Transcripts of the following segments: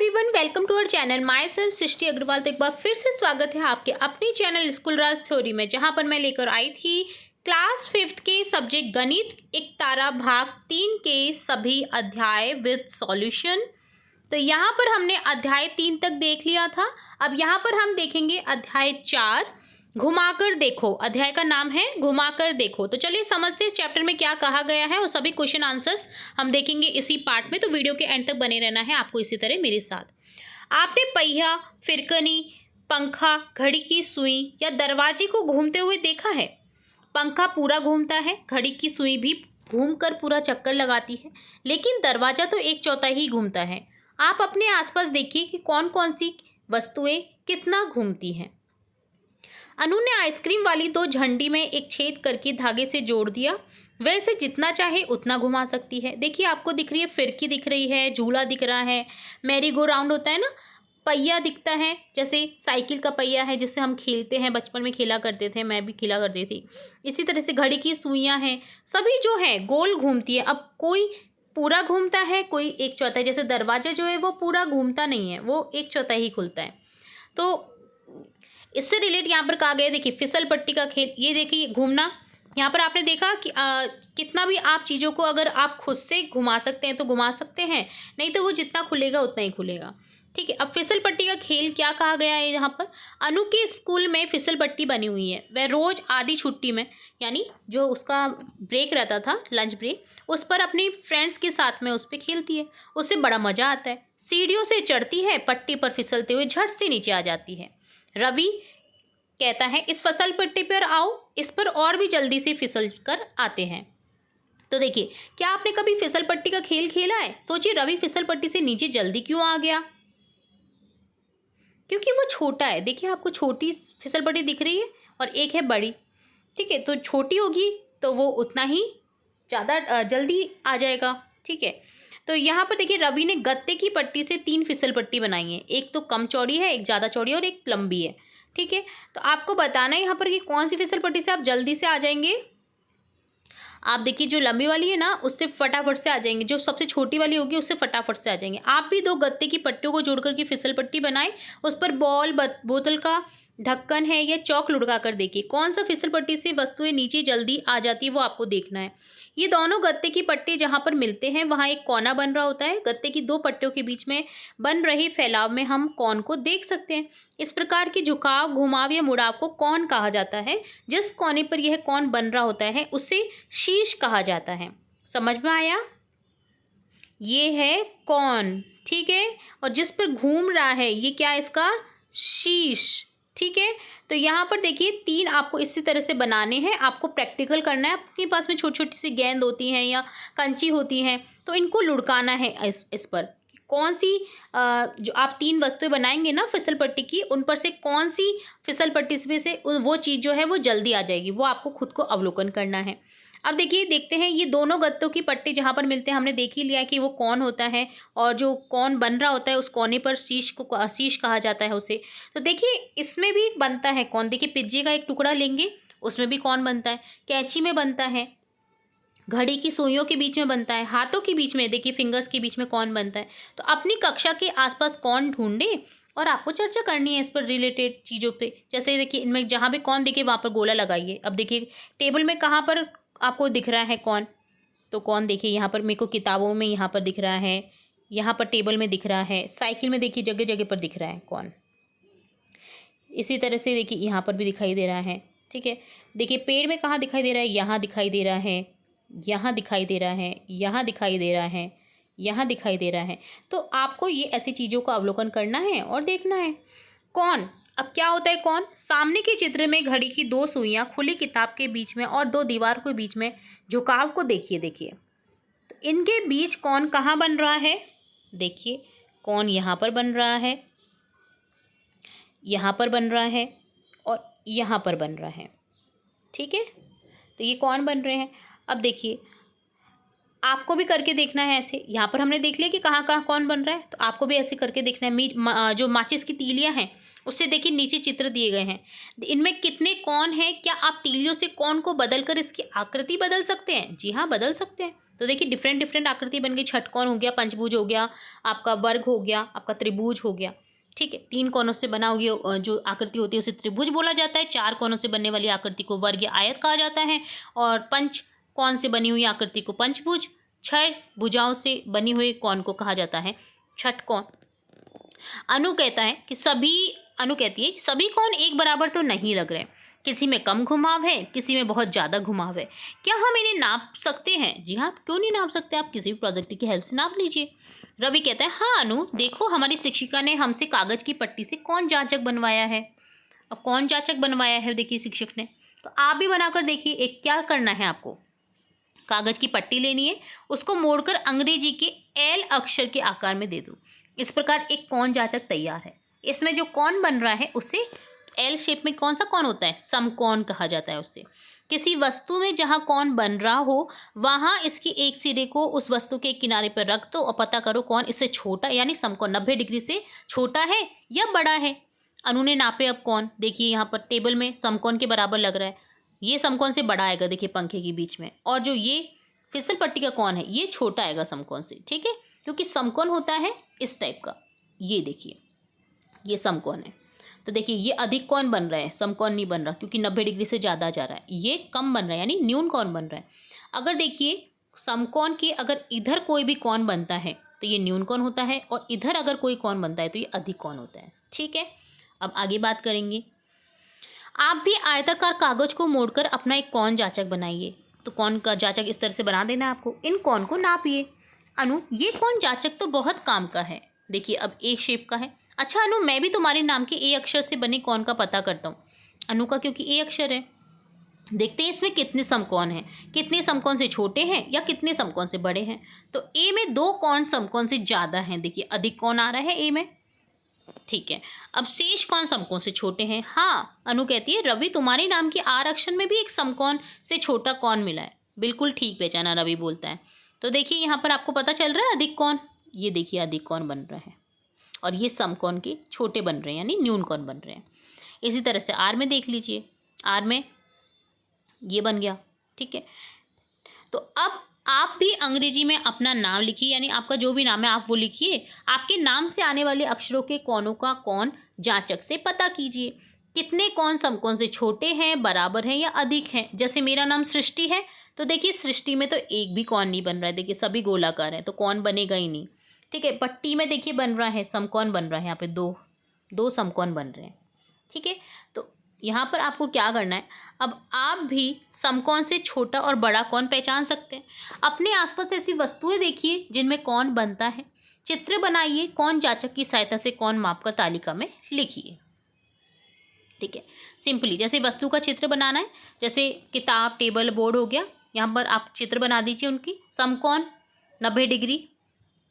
Everyone, welcome to our channel. Myself Srishti Agarwal. तो एक बार फिर से स्वागत है आपके अपने चैनल स्कूल राज थ्योरी में, जहां पर मैं लेकर आई थी क्लास 5th के सब्जेक्ट गणित एक तारा भाग 3 के सभी अध्याय विद सॉल्यूशन। तो यहाँ पर हमने अध्याय 3 तक देख लिया था। अब यहाँ पर हम देखेंगे अध्याय 4, घुमाकर देखो। अध्याय का नाम है घुमाकर देखो। तो चलिए समझते हैं इस चैप्टर में क्या कहा गया है और सभी क्वेश्चन आंसर्स हम देखेंगे इसी पार्ट में। तो वीडियो के एंड तक बने रहना है आपको इसी तरह मेरे साथ। आपने पहिया, फिरकनी, पंखा, घड़ी की सुई या दरवाजे को घूमते हुए देखा है। पंखा पूरा घूमता है, घड़ी की सुई भी घूमकर पूरा चक्कर लगाती है, लेकिन दरवाजा तो 1/4 ही घूमता है। आप अपने आसपास देखिए कि कौन कौन सी वस्तुएं कितना घूमती हैं। अनु ने आइसक्रीम वाली 2 झंडी में एक छेद करके धागे से जोड़ दिया। वह इसे जितना चाहे उतना घुमा सकती है। देखिए आपको दिख रही है, फिरकी दिख रही है, झूला दिख रहा है, मैरी गो राउंड होता है ना, पहिया दिखता है, जैसे साइकिल का पहिया है जिससे हम खेलते हैं, बचपन में खेला करते थे, मैं भी खेला करती थी। इसी तरह से घड़ी की सुइयाँ हैं, सभी जो है गोल घूमती है। अब कोई पूरा घूमता है, कोई 1/4। जैसे दरवाजा जो है वो पूरा घूमता नहीं है, वो 1/4 ही खुलता है। तो इससे रिलेट यहाँ पर कहा गया, देखिए फिसल पट्टी का खेल। ये देखिए घूमना, यहाँ पर आपने देखा कि कितना भी आप चीज़ों को अगर आप खुद से घुमा सकते हैं तो घुमा सकते हैं, नहीं तो वो जितना खुलेगा उतना ही खुलेगा। ठीक है, अब फिसल पट्टी का खेल क्या कहा गया है यहाँ पर। अनु के स्कूल में फिसल पट्टी बनी हुई है। वह रोज़ आधी छुट्टी में, यानी जो उसका ब्रेक रहता था, लंच ब्रेक, उस पर अपनी फ्रेंड्स के साथ में उस पर खेलती है। उससे बड़ा मज़ा आता है। सीढ़ियों से चढ़ती है, पट्टी पर फिसलते हुए झट से नीचे आ जाती है। रवि कहता है, इस फिसल पट्टी पर आओ, इस पर और भी जल्दी से फिसल कर आते हैं। तो देखिए, क्या आपने कभी फिसल पट्टी का खेल खेला है? सोचिए, रवि फिसल पट्टी से नीचे जल्दी क्यों आ गया? क्योंकि वो छोटा है। देखिए आपको छोटी फिसल पट्टी दिख रही है और एक है बड़ी। ठीक है, तो छोटी होगी तो वो उतना ही ज़्यादा जल्दी आ जाएगा। ठीक है, तो यहाँ पर देखिए रवि ने गत्ते की पट्टी से 3 फिसल पट्टी बनाई है। एक तो कम चौड़ी है, एक ज़्यादा चौड़ी है और एक लंबी है। ठीक है, तो आपको बताना है यहाँ पर कि कौन सी फिसल पट्टी से आप जल्दी से आ जाएंगे। आप देखिए जो लंबी वाली है ना, उससे फटाफट से आ जाएंगे। जो सबसे छोटी वाली होगी उससे फटाफट से आ जाएंगे। आप भी 2 गत्ते की पट्टियों को जोड़कर के फिसल पट्टी बनाएं। उस पर बॉल, बोतल का ढक्कन है या चौक लुढ़का कर देखिए कौन सा फिसल पट्टी से वस्तुएं नीचे जल्दी आ जाती है, वो आपको देखना है। ये दोनों गत्ते की पट्टे जहाँ पर मिलते हैं वहाँ एक कोना बन रहा होता है। गत्ते की 2 पट्टियों के बीच में बन रहे फैलाव में हम कौन को देख सकते हैं। इस प्रकार के झुकाव, घुमाव या मुड़ाव को कौन कहा जाता है। जिस कोने पर यह कौन बन रहा होता है उसे शीश कहा जाता है। समझ में आया? ये है कौन, ठीक है, और जिस पर घूम रहा है ये क्या है, इसका शीश। ठीक है, तो यहाँ पर देखिए 3 आपको इसी तरह से बनाने हैं। आपको प्रैक्टिकल करना है। आपके पास में छोटी छोटी सी गेंद होती हैं या कंची होती हैं, तो इनको लुढ़काना है इस पर। कौन सी जो आप 3 वस्तुएं बनाएंगे ना फिसल पट्टी की, उन पर से कौन सी फिसल पट्टी में से वो चीज़ जो है वो जल्दी आ जाएगी, वो आपको खुद को अवलोकन करना है। अब देखिए, देखते हैं ये दोनों गत्तों की पट्टी जहाँ पर मिलते हैं, हमने देख ही लिया है कि वो कौन होता है और जो कौन बन रहा होता है उस कोने पर शीश को शीश कहा जाता है उसे। तो देखिए इसमें भी बनता है कौन। देखिए पिज्जे का एक टुकड़ा लेंगे, उसमें भी कौन बनता है, कैंची में बनता है, घड़ी की सुइयों के बीच में बनता है, हाथों के बीच में, देखिए फिंगर्स के बीच में कौन बनता है। तो अपनी कक्षा के आसपास कौन ढूंढे और आपको चर्चा करनी है इस पर रिलेटेड चीज़ों पे। जैसे देखिए इनमें जहाँ भी कौन दिखे वहाँ पर गोला लगाइए। अब देखिए टेबल में कहाँ पर आपको दिख रहा है कौन, तो कौन देखिए यहाँ पर मेरे को किताबों में यहाँ पर दिख रहा है, यहाँ पर टेबल में दिख रहा है, साइकिल में देखिए जगह जगह पर दिख रहा है कौन। इसी तरह से देखिए यहाँ पर भी दिखाई दे रहा है। ठीक है, देखिए पेड़ में कहाँ दिखाई दे रहा है, यहाँ दिखाई दे रहा है, यहाँ दिखाई दे रहा है, यहाँ दिखाई दे रहा है, यहाँ दिखाई दे रहा है। तो आपको ये ऐसी चीज़ों का अवलोकन करना है और देखना है कौन। अब क्या होता है कौन। सामने के चित्र में घड़ी की 2 सुइयां खुली किताब के बीच में और 2 दीवार के बीच में झुकाव को देखिए। देखिए तो इनके बीच कौन कहाँ बन रहा है। देखिए कौन यहाँ पर बन रहा है, यहाँ पर बन रहा है और यहाँ पर बन रहा है। ठीक है, तो ये कौन बन रहे हैं। अब देखिए आपको भी करके देखना है ऐसे। यहाँ पर हमने देख लिया कि कहाँ कहाँ कौन बन रहा है, तो आपको भी ऐसे करके देखना है। जो माचिस की तीलियाँ हैं उससे देखिए नीचे चित्र दिए गए हैं, इनमें कितने कौन हैं। क्या आप तीलियों से कौन को बदल कर इसकी आकृति बदल सकते हैं? जी हाँ, बदल सकते हैं। तो देखिए डिफरेंट डिफरेंट आकृति बन गई। षटकोण हो गया, पंचभुज हो गया, आपका वर्ग हो गया, आपका त्रिभुज हो गया। ठीक है, 3 कोनों से बना हुआ जो आकृति होती है उसे त्रिभुज बोला जाता है। 4 कोनों से बनने वाली आकृति को वर्ग या आयत कहा जाता है। और 5 कोण से बनी हुई आकृति को पंचभुज, 6 भुजाओं से बनी हुई कोण को कहा जाता है षटकोण। अनु कहती है सभी कोण एक बराबर तो नहीं लग रहे, किसी में कम घुमाव है, किसी में बहुत ज़्यादा घुमाव है। क्या हम इन्हें नाप सकते हैं? जी हाँ, क्यों नहीं नाप सकते, आप किसी भी प्रोजेक्ट की हेल्प से नाप लीजिए। रवि कहता है हाँ अनु, देखो हमारी शिक्षिका ने हमसे कागज़ की पट्टी से कौन जाचक बनवाया है। अब कौन जाचक बनवाया है देखिए शिक्षक ने, तो आप भी बनाकर देखिए। एक क्या करना है आपको, कागज़ की पट्टी लेनी है, उसको मोड़कर अंग्रेजी के एल अक्षर के आकार में दे दो। इस प्रकार एक कौन जाचक तैयार है। इसमें जो कौन बन रहा है उसे एल शेप में कौन सा कौन होता है, समकोण कहा जाता है उससे। किसी वस्तु में जहाँ कौन बन रहा हो वहाँ इसकी एक सिरे को उस वस्तु के किनारे पर रख दो और पता करो कौन इससे छोटा यानी समकोण 90 डिग्री से छोटा है या बड़ा है। अनु ने नापे अब कौन, देखिए यहाँ पर टेबल में समकोण के बराबर लग रहा है, ये समकोण से बड़ा आएगा देखिए पंखे के बीच में, और जो ये फिसल पट्टी का कौन है ये छोटा आएगा समकोण से। ठीक है, क्योंकि समकोण होता है इस टाइप का, ये देखिए ये समकोण है। तो देखिए ये अधिक कोण बन रहा है, समकोण नहीं बन रहा क्योंकि 90 डिग्री से ज़्यादा जा रहा है। ये कम बन रहा है यानी न्यून कोण बन रहा है। अगर देखिए समकोण के अगर इधर कोई भी कोण बनता है तो ये न्यून कोण होता है, और इधर अगर कोई कोण बनता है तो ये अधिक कोण होता है। ठीक है, अब आगे बात करेंगे। आप भी आयताकार कागज को मोड़कर अपना एक कौन जाचक बनाइए। तो कौन का जाचक इस तरह से बना देना है आपको। इन कौन को नापिए। अनु, ये कौन जाचक तो बहुत काम का है। देखिए अब ए शेप का है। अच्छा अनु, मैं भी तुम्हारे नाम के ए अक्षर से बने कौन का पता करता हूँ। अनु का क्योंकि ए अक्षर है। देखते हैं इसमें कितने समकोण हैं, कितने समकोण से छोटे हैं या कितने समकोण से बड़े हैं। तो ए में 2 कोण समकोण से ज़्यादा हैं, देखिए अधिक कोण आ रहा है ए में। ठीक है, अब शेष कौन समकोण से छोटे हैं। हाँ, अनु कहती है रवि तुम्हारे नाम के आर अक्षर में भी एक समकोण से छोटा कौन मिला है। बिल्कुल ठीक पहचाना, रवि बोलता है। तो देखिए यहाँ पर आपको पता चल रहा है अधिक कौन, ये देखिए अधिक कौन बन रहा है, और ये समकोण के छोटे बन रहे हैं यानी न्यून कौन बन रहे हैं। इसी तरह से आर में देख लीजिए, आर में ये बन गया। ठीक है, तो अब आप भी अंग्रेजी में अपना नाम लिखिए, यानी आपका जो भी नाम है आप वो लिखिए। आपके नाम से आने वाले अक्षरों के कोणों का कौन जांचक से पता कीजिए। कितने कौन समकोण से छोटे हैं, बराबर हैं या अधिक हैं। जैसे मेरा नाम सृष्टि है, तो देखिए सृष्टि में तो एक भी कौन नहीं बन रहा है, देखिए सभी गोलाकार हैं तो कौन बनेगा ही नहीं। ठीक है, पट्टी में देखिए बन रहा है समकोण बन रहा है, यहाँ पे दो समकोण बन रहे हैं। ठीक है, तो यहाँ पर आपको क्या करना है, अब आप भी समकोण से छोटा और बड़ा कौन पहचान सकते हैं। अपने आसपास ऐसी वस्तुएं देखिए जिनमें कौन बनता है, चित्र बनाइए, कौन जाचक की सहायता से कौन मापकर तालिका में लिखिए। ठीक है, सिंपली जैसे वस्तु का चित्र बनाना है, जैसे किताब, टेबल, बोर्ड हो गया, यहाँ पर आप चित्र बना दीजिए उनकी। समकोण 90 डिग्री,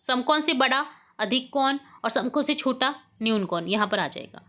समकोण से बड़ा अधिक कोण और समकोण से छोटा न्यून कोण यहाँ पर आ जाएगा।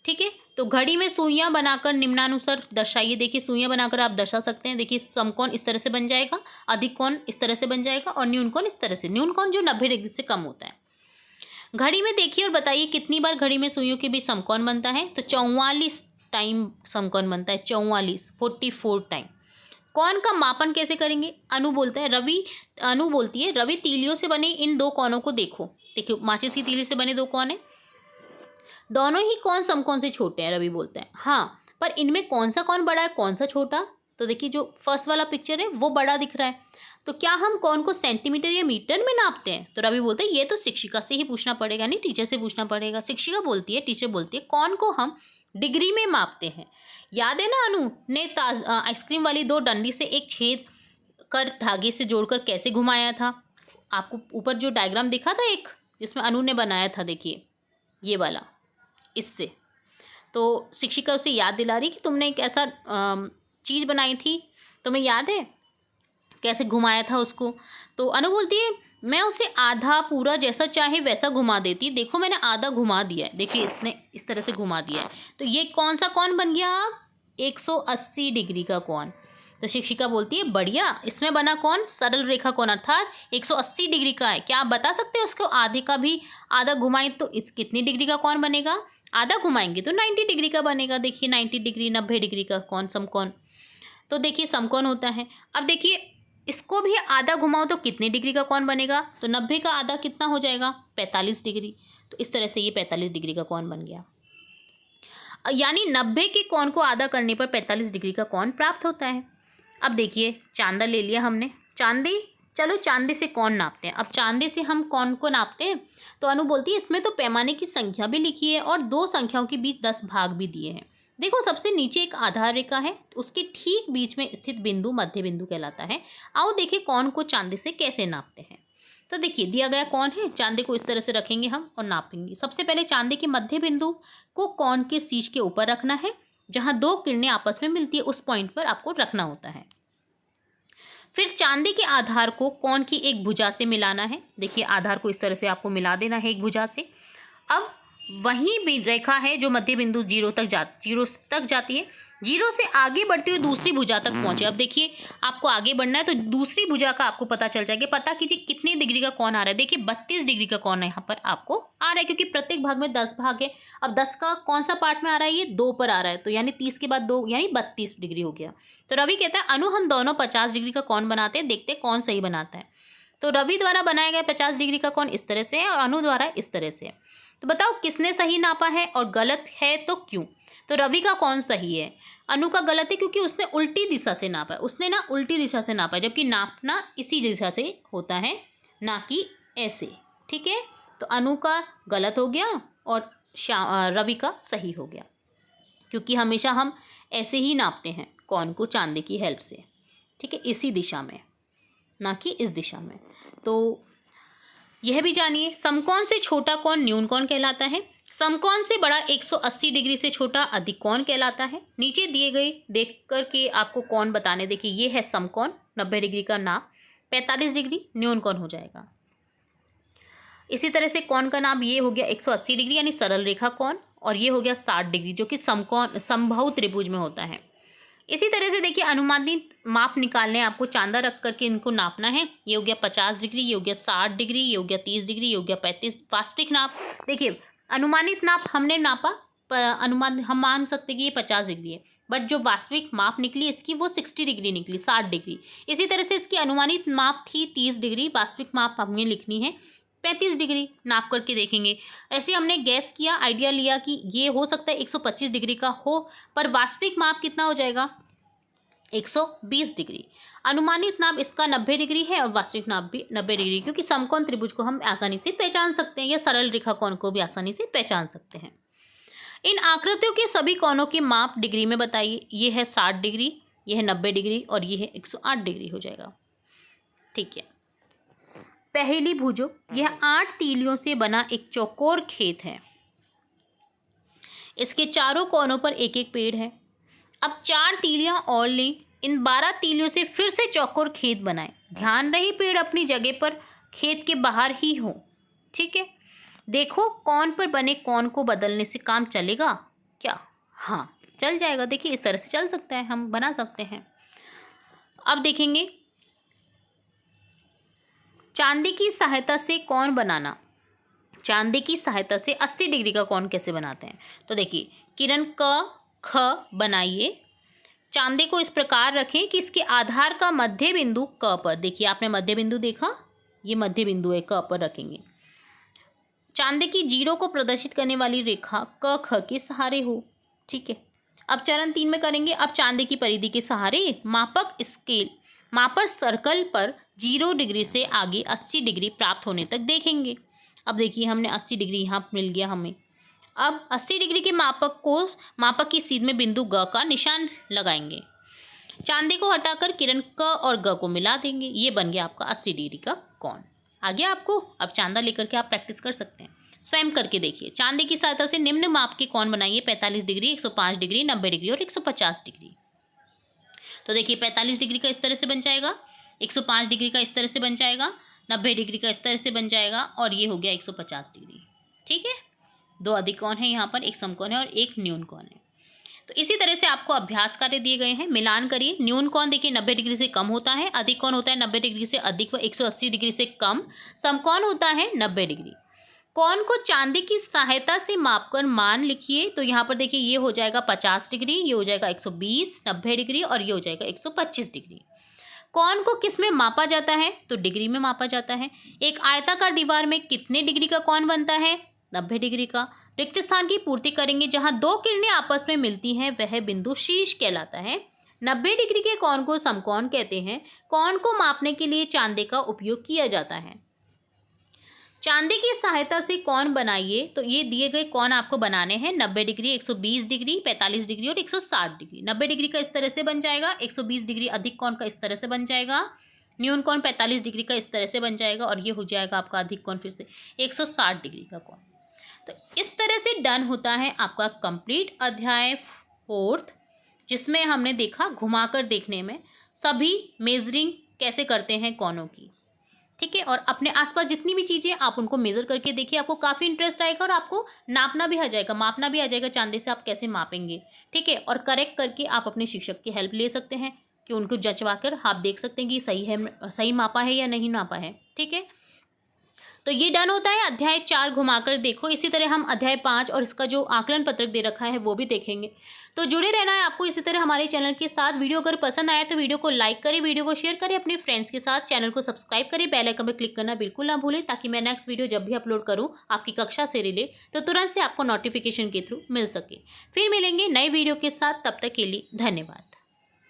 ठीक है, तो घड़ी में सुइयां बनाकर निम्नानुसार दर्शाइए। देखिए सुइयां बनाकर आप दर्शा सकते हैं। देखिए समकोण इस तरह से बन जाएगा, अधिक कोण इस तरह से बन जाएगा, और न्यून कोण इस तरह से, न्यून कोण जो 90 डिग्री से कम होता है। घड़ी में देखिए और बताइए कितनी बार घड़ी में सुइयों के बीच समकोण बनता है। तो 44 टाइम समकोण बनता है, 44 टाइम। कौन का मापन कैसे करेंगे। अनु बोलती है रवि तीलियों से बने इन 2 कोणों को देखो। देखिए माचिस की तीली से बने 2 कोण हैं, दोनों ही कौन समकोण से छोटे हैं। रवि बोलता है हाँ, पर इनमें कौन सा कौन बड़ा है कौन सा छोटा। तो देखिए जो फर्स्ट वाला पिक्चर है वो बड़ा दिख रहा है, तो क्या हम कौन को सेंटीमीटर या मीटर में नापते हैं। तो रवि बोलते हैं ये तो शिक्षिका से ही पूछना पड़ेगा, नहीं टीचर से पूछना पड़ेगा। शिक्षिका बोलती है, टीचर बोलती है कौन को हम डिग्री में मापते हैं। याद है ना अनु ने आइसक्रीम वाली 2 डंडी से एक छेद कर धागे से जोड़कर कैसे घुमाया था। आपको ऊपर जो डायग्राम दिखा था एक, जिसमें अनु ने बनाया था, देखिए ये वाला, इससे। तो शिक्षिका उसे याद दिला रही कि तुमने एक ऐसा चीज़ बनाई थी, तुम्हें याद है कैसे घुमाया था उसको। तो अनु बोलती है मैं उसे आधा पूरा जैसा चाहे वैसा घुमा देती, देखो मैंने आधा घुमा दिया है, देखिए इसने इस तरह से घुमा दिया है। तो ये कौन सा कौन बन गया, 180 डिग्री का कौन। तो शिक्षिका बोलती है बढ़िया, इसमें बना कौन सरल रेखा कौन, अर्थात 180 डिग्री का है। क्या आप बता सकते हैं उसको आधे का भी आधा घुमाएं तो इस कितनी डिग्री का कौन बनेगा। आधा घुमाएंगे तो 90 डिग्री का बनेगा। देखिए 90 डिग्री 90 डिग्री का कौन समकोण। तो देखिए समकोण होता है। अब देखिए इसको भी आधा घुमाओ तो कितने डिग्री का कोण बनेगा? तो 90 का आधा कितना हो जाएगा? 45 डिग्री। तो इस तरह से ये 45 डिग्री का कोण बन गया। यानी 90 के कोण को आधा करने पर 45 डिग्री का कोण प्राप्त होता है। अब देखिए चांदा ले लिया हमने, चांदी, चलो चांदी से कोण नापते हैं। अब चांदी से हम कोण को नापते हैं तो अनु बोलती है इसमें तो पैमाने की संख्या भी लिखी है और दो संख्याओं के बीच 10 भाग भी दिए हैं। देखो सबसे नीचे एक आधार रेखा है, उसके ठीक बीच में स्थित बिंदु मध्य बिंदु कहलाता है। आओ देखिए कोण को चांदी से कैसे नापते हैं। तो देखिए दिया गया कोण है, चांदी को इस तरह से रखेंगे हम और नापेंगे। सबसे पहले चांदी के मध्य बिंदु को कोण के शीर्ष के ऊपर रखना है, जहां दो किरणें आपस में मिलती है उस पॉइंट पर आपको रखना होता है। फिर चांदी के आधार को कोण की एक भुजा से मिलाना है। देखिए आधार को इस तरह से आपको मिला देना है एक भुजा से। अब वही भी रेखा है जो मध्य बिंदु 0 तक जाती है, 0 से आगे बढ़ते हुए दूसरी भुजा तक पहुंचे। अब देखिए आपको आगे बढ़ना है तो दूसरी भुजा का आपको पता चल जाएगा। पता कीजिए कितने डिग्री का कोण आ रहा है। देखिए 32 डिग्री का कोण यहाँ पर आपको आ रहा है, क्योंकि प्रत्येक भाग में 10 भाग है। अब 10 का कौन सा पार्ट में आ रहा है? ये 2 पर आ रहा है, तो यानी 30 के बाद 2 यानी 32 डिग्री हो गया। तो रवि कहता है अनु हम दोनों 50 डिग्री का कोण बनाते हैं, देखते कौन सही बनाता है। तो रवि द्वारा बनाया गया 50 डिग्री का कोण इस तरह से है और अनु द्वारा इस तरह से है। तो बताओ किसने सही नापा है और गलत है तो क्यों? तो रवि का कौन सही है? अनु का गलत है क्योंकि उसने उल्टी दिशा से नापा है। उसने ना उल्टी दिशा से नापा है, जबकि नापना इसी दिशा से होता है, ना कि ऐसे। ठीक है, तो अनु का गलत हो गया और रवि का सही हो गया, क्योंकि हमेशा हम ऐसे ही नापते हैं कोण को चांदी की हेल्प से। ठीक है, इसी दिशा में, ना कि इस दिशा में। तो यह भी जानिए समकोण से छोटा कोण न्यून कोण कहलाता है। समकोण से बड़ा 180 डिग्री से छोटा अधिक कोण कहलाता है। नीचे दिए गए देख कर के आपको कोण बताने। देखिए ये है समकोण 90 डिग्री का नाप, 45 डिग्री न्यून कोण हो जाएगा। इसी तरह से कोण का नाप ये हो गया 180 डिग्री यानी सरल रेखा कोण, और ये हो गया 60 डिग्री जो कि समकोण समबाहु त्रिभुज में होता है। इसी तरह से देखिए अनुमानित माप निकालने आपको चांदा रख करके इनको नापना है। ये हो गया 50 डिग्री, ये हो गया 60 डिग्री, ये हो गया 30 डिग्री, ये हो गया 35। वास्तविक नाप देखिए अनुमानित नाप हमने नापा, अनुमान हम मान सकते कि ये 50 डिग्री है, बट जो वास्तविक माप निकली इसकी वो 60 डिग्री निकली, 60 डिग्री। इसी तरह से इसकी अनुमानित माप थी 30 डिग्री, वास्तविक माप हमें लिखनी है 35 डिग्री। नाप करके देखेंगे। ऐसे हमने गैस किया, आइडिया लिया कि ये हो सकता है 125 डिग्री का हो, पर वास्तविक माप कितना हो जाएगा? 120 डिग्री। अनुमानित नाप इसका 90 डिग्री है और वास्तविक नाप भी 90 डिग्री, क्योंकि समकोण त्रिभुज को हम आसानी से पहचान सकते हैं या सरल रेखा कोण को भी आसानी से पहचान सकते हैं। इन आकृतियों के सभी कोणों के माप डिग्री में बताइए। ये है 60 डिग्री, ये है 90 डिग्री और ये है 108 डिग्री हो जाएगा। ठीक है, पहली भुजो, यह 8 तीलियों से बना एक चौकोर खेत है। इसके चारों कोनों पर एक एक पेड़ है। अब 4 तीलियां और लें, इन 12 तीलियों से फिर से चौकोर खेत बनाएं। ध्यान रहे पेड़ अपनी जगह पर खेत के बाहर ही हो। ठीक है, देखो कोण पर बने कोण को बदलने से काम चलेगा क्या? हाँ चल जाएगा। देखिए इस तरह से चल सकता है, हम बना सकते हैं। अब देखेंगे चांदी की सहायता से कोण बनाना। चांदी की सहायता से 80 डिग्री का कोण कैसे बनाते हैं? तो देखिए किरण क ख बनाइए। चांदी को इस प्रकार रखें कि इसके आधार का मध्य बिंदु क पर, देखिए आपने मध्य बिंदु देखा, ये मध्य बिंदु है, क पर रखेंगे। चांदी की जीरो को प्रदर्शित करने वाली रेखा क ख के सहारे हो। ठीक है, अब चरण 3 में करेंगे। अब चांदी की परिधि के सहारे मापर सर्कल पर 0 डिग्री से आगे 80 डिग्री प्राप्त होने तक देखेंगे। अब देखिए हमने 80 डिग्री यहाँ मिल गया हमें। अब 80 डिग्री के मापक की सीध में बिंदु ग का निशान लगाएंगे। चांदी को हटाकर किरण क और ग को मिला देंगे। ये बन गया आपका 80 डिग्री का कोण। आ गया आपको? अब चांदा लेकर के आप प्रैक्टिस कर सकते हैं, स्वयं करके देखिए। चांदी की सहायता से निम्न माप के कोण बनाइए: 45 डिग्री, 105 डिग्री, 90 डिग्री और 150 डिग्री। तो देखिए 45 डिग्री का इस तरह से बन जाएगा, 105 डिग्री का इस तरह से बन जाएगा, 90 डिग्री का इस तरह से बन जाएगा और ये हो गया 150 डिग्री। ठीक है, 2 अधिक कोण है यहाँ पर, एक समकोण है और एक न्यून कोण है। तो इसी तरह से आपको अभ्यास कार्य दिए गए हैं, मिलान करिए। न्यून कोण देखिए 90 डिग्री से कम होता है, अधिक कोण होता है 90 डिग्री से अधिक व 180 डिग्री से कम, समकोण होता है 90 डिग्री। कोण को चांदी की सहायता से मापकर मान लिखिए। तो यहाँ पर देखिए ये हो जाएगा 50 डिग्री, ये हो जाएगा 120, 90 डिग्री और ये हो जाएगा 125 डिग्री। कौन को किस में मापा जाता है? तो डिग्री में मापा जाता है। एक आयताकार दीवार में कितने डिग्री का कोण बनता है? 90 डिग्री का। रिक्त स्थान की पूर्ति करेंगे, जहां दो किरणें आपस में मिलती हैं वह बिंदु शीर्ष कहलाता है। 90 डिग्री के कोण को समकोण कहते हैं। कोण को मापने के लिए चांदे का उपयोग किया जाता है। चांदी की सहायता से कोण बनाइए। तो ये दिए गए कोण आपको बनाने हैं 90 डिग्री, 120 डिग्री, 45 डिग्री और 160 डिग्री। 90 डिग्री का इस तरह से बन जाएगा, 120 डिग्री अधिक कोण का इस तरह से बन जाएगा, न्यून कोण 45 डिग्री का इस तरह से बन जाएगा और ये हो जाएगा आपका अधिक कोण फिर से 160 डिग्री का कोण। तो इस तरह से डन होता है आपका कंप्लीट अध्याय 4th, जिसमें हमने देखा घुमाकर देखने में सभी मेजरिंग कैसे करते हैं कोणों की। ठीक है, और अपने आसपास जितनी भी चीज़ें आप उनको मेज़र करके देखिए, आपको काफ़ी इंटरेस्ट आएगा और आपको नापना भी आ जाएगा, मापना भी आ जाएगा चांदी से आप कैसे मापेंगे। ठीक है, और करेक्ट करके आप अपने शिक्षक की हेल्प ले सकते हैं कि उनको जचवा कर आप देख सकते हैं कि सही है, सही मापा है या नहीं मापा है। ठीक है, तो ये डन होता है अध्याय 4 घुमाकर देखो। इसी तरह हम अध्याय 5 और इसका जो आकलन पत्रक दे रखा है वो भी देखेंगे। तो जुड़े रहना है आपको इसी तरह हमारे चैनल के साथ। वीडियो अगर पसंद आया तो वीडियो को लाइक करें, वीडियो को शेयर करें अपने फ्रेंड्स के साथ, चैनल को सब्सक्राइब करें, बेल आइकन पर क्लिक करना बिल्कुल ना भूलें, ताकि मैं नेक्स्ट वीडियो जब भी अपलोड करूँ आपकी कक्षा से रिलेट तो तुरंत से आपको नोटिफिकेशन के थ्रू मिल सके। फिर मिलेंगे नए वीडियो के साथ, तब तक के लिए धन्यवाद।